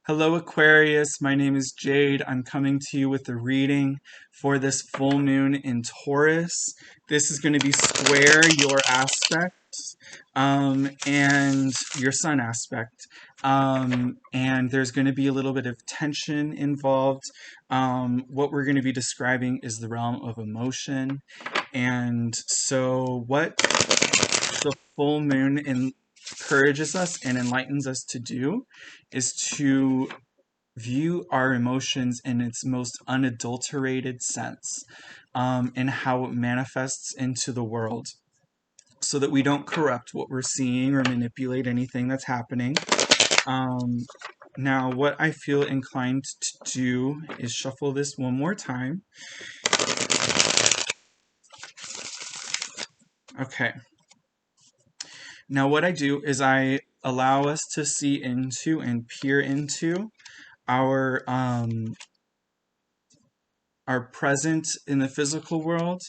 Hello, Aquarius. My name is Jade. I'm coming to you with a reading for this full moon in Taurus. This is going to be square your aspect and your sun aspect. And there's going to be a little bit of tension involved. What we're going to be describing is the realm of emotion. And so, what the full moon encourages us and enlightens us to do is to view our emotions in its most unadulterated sense, and how it manifests into the world so that we don't corrupt what we're seeing or manipulate anything that's happening. Now, what I feel inclined to do is shuffle this one more time. Okay. Now, what I do is I allow us to see into and peer into our present in the physical world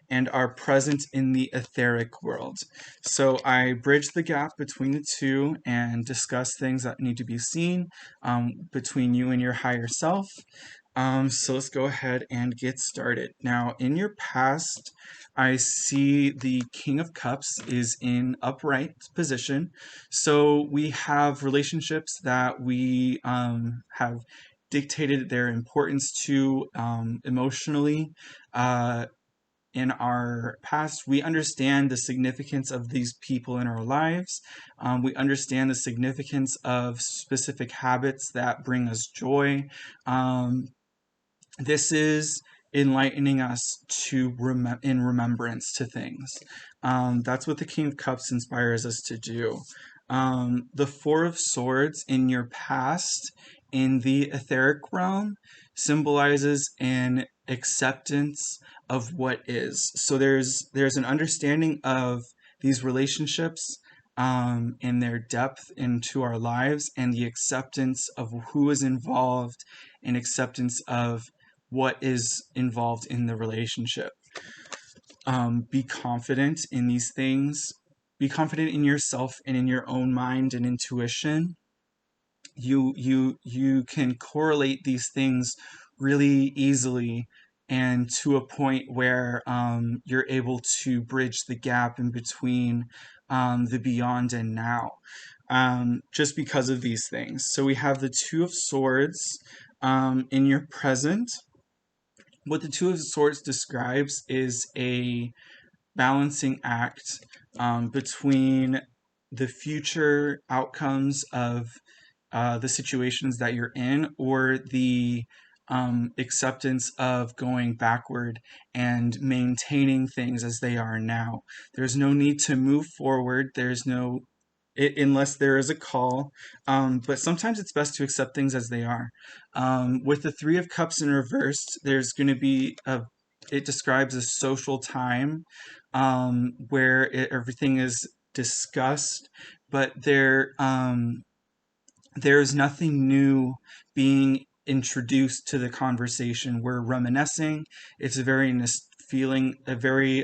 and are present in the etheric world. So I bridge the gap between the two and discuss things that need to be seen between you and your higher self. So let's go ahead and get started. Now, in your past, I see the King of Cups is in upright position. So we have relationships that we have dictated their importance to emotionally. In our past, we understand the significance of these people in our lives. We understand the significance of specific habits that bring us joy. This is enlightening us to in remembrance to things. That's what the King of Cups inspires us to do. The Four of Swords in your past, in the etheric realm, symbolizes an acceptance of what is. So there's an understanding of these relationships and their depth into our lives, and the acceptance of who is involved, and acceptance of what is involved in the relationship. Be confident in these things. Be confident in yourself and in your own mind and intuition. You can correlate these things really easily, and to a point where you're able to bridge the gap in between the beyond and now, just because of these things. So we have the Two of Swords in your present. What the Two of Swords describes is a balancing act between the future outcomes of the situations that you're in, or the acceptance of going backward and maintaining things as they are now. There's no need to move forward. There's no unless there is a call, but sometimes it's best to accept things as they are. With the Three of Cups in reversed, there's going to be it describes a social time where everything is discussed, but there's nothing new being introduced to the conversation. We're reminiscing. It's a very feeling, a very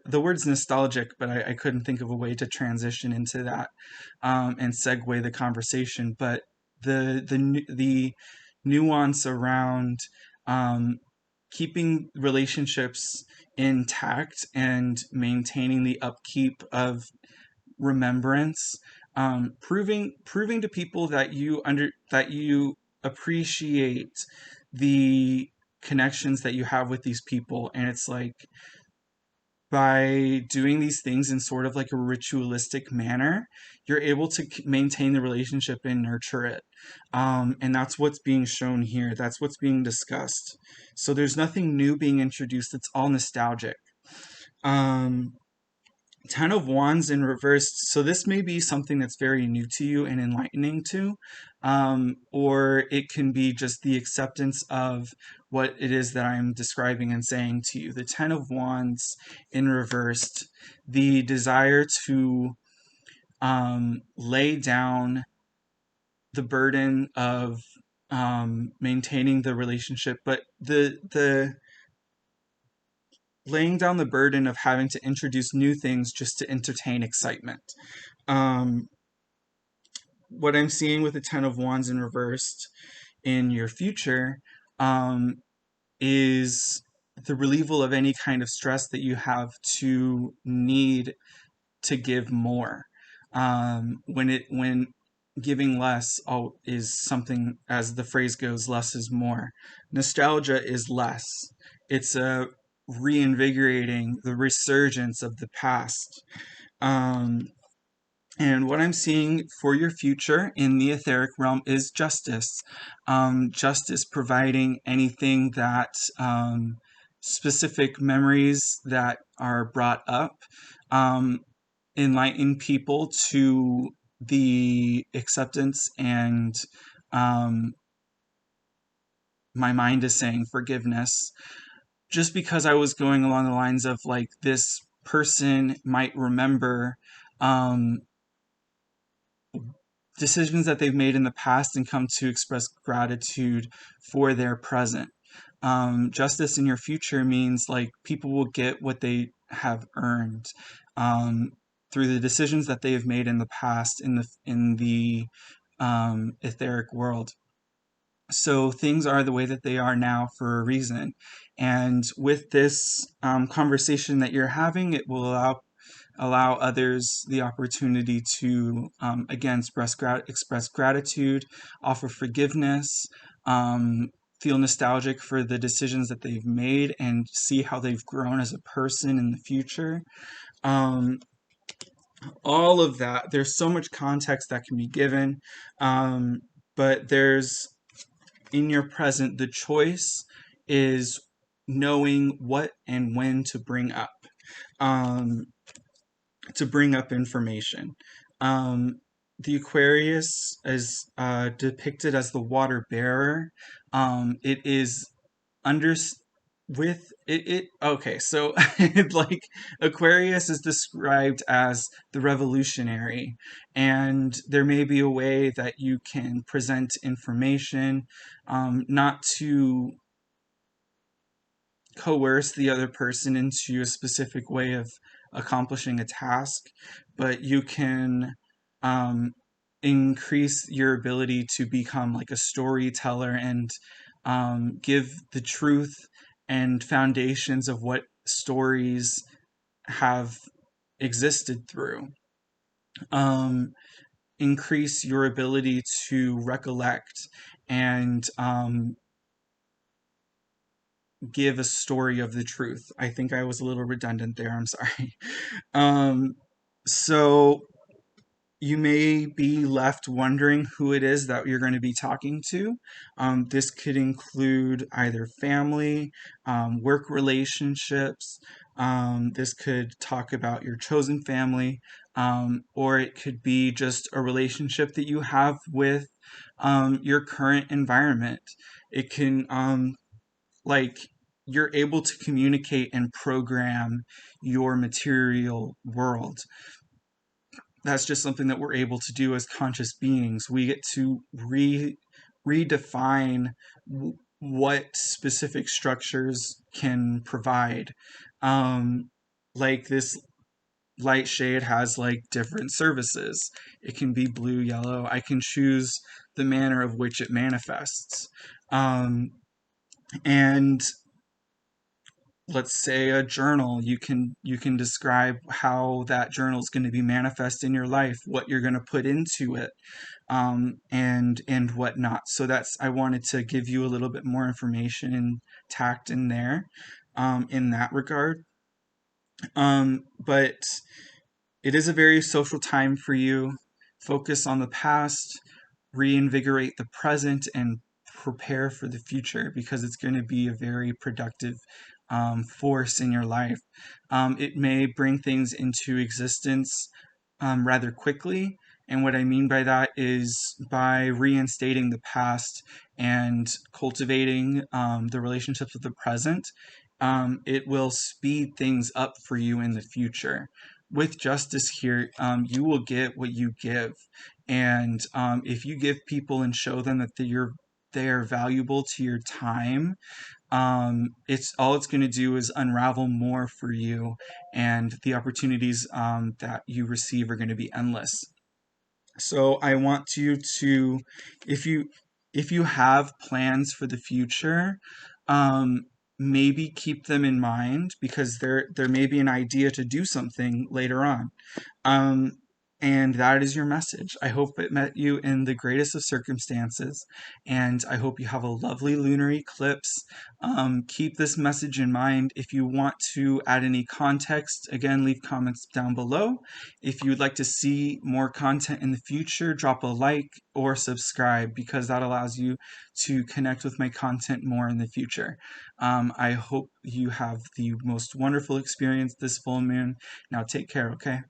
the word's nostalgic, but I couldn't think of a way to transition into that and segue the conversation. But the nuance around keeping relationships intact and maintaining the upkeep of remembrance, proving to people that you appreciate the connections that you have with these people. And it's like, by doing these things in sort of like a ritualistic manner, you're able to maintain the relationship and nurture it. And that's what's being shown here. That's what's being discussed. So there's nothing new being introduced. It's all nostalgic. Ten of Wands in reversed. So this may be something that's very new to you and enlightening to, or it can be just the acceptance of what it is that I'm describing and saying to you. The Ten of Wands in reversed, the desire to lay down the burden of maintaining the relationship, but the laying down the burden of having to introduce new things just to entertain excitement. what I'm seeing with the Ten of Wands in reversed in your future um, is the relieval of any kind of stress that you have to need to give more. When giving less is something, as the phrase goes, less is more. Nostalgia is less. It's a reinvigorating the resurgence of the past. Um, and what I'm seeing for your future in the etheric realm is justice. Justice providing anything that specific memories that are brought up, um, enlighten people to the acceptance and um, my mind is saying forgiveness. Just because I was going along the lines of like this person might remember um, decisions that they've made in the past and come to express gratitude for their present. Justice in your future means like people will get what they have earned um, through the decisions that they have made in the past in the etheric world. So things are the way that they are now for a reason. And with this conversation that you're having, it will allow others the opportunity to again express gratitude, offer forgiveness, feel nostalgic for the decisions that they've made, and see how they've grown as a person in the future. Um, all of that. There's so much context that can be given, but there's in your present the choice is knowing what and when um, to bring up information. Um, the Aquarius is depicted as the water bearer. It is under with it okay, so like Aquarius is described as the revolutionary, and there may be a way that you can present information, not to coerce the other person into a specific way of accomplishing a task, but you can um, increase your ability to become like a storyteller and give the truth and foundations of what stories have existed through. Um, Increase your ability to recollect and give a story of the truth. I think I was a little redundant there. I'm sorry. Um, so you may be left wondering who it is that you're going to be talking to. This could include either family, work relationships. This could talk about your chosen family, or it could be just a relationship that you have with your current environment. It can like you're able to communicate and program your material world. That's just something that we're able to do as conscious beings. We get to redefine what specific structures can provide. Like this light shade has like different services. It can be blue, yellow. I can choose the manner of which it manifests. And let's say a journal, you can describe how that journal is going to be manifest in your life, what you're going to put into it, and whatnot. So that's, I wanted to give you a little bit more information and tact in there, in that regard. But it is a very social time for you. Focus on the past, reinvigorate the present, and prepare for the future, because it's going to be a very productive force in your life. It may bring things into existence rather quickly. And what I mean by that is by reinstating the past and cultivating the relationships with the present, it will speed things up for you in the future. With justice here, you will get what you give. And if you give people and show them that they are valuable to your time, it's going to do is unravel more for you, and the opportunities that you receive are going to be endless. So I want you to, if you if you have plans for the future, um, maybe keep them in mind, because there may be an idea to do something later on. Um, and that is your message. I hope it met you in the greatest of circumstances, and I hope you have a lovely lunar eclipse. Keep this message in mind. If you want to add any context, again, leave comments down below. If you would like to see more content in the future, drop a like or subscribe, because that allows you to connect with my content more in the future. I hope you have the most wonderful experience this full moon. Now take care, okay?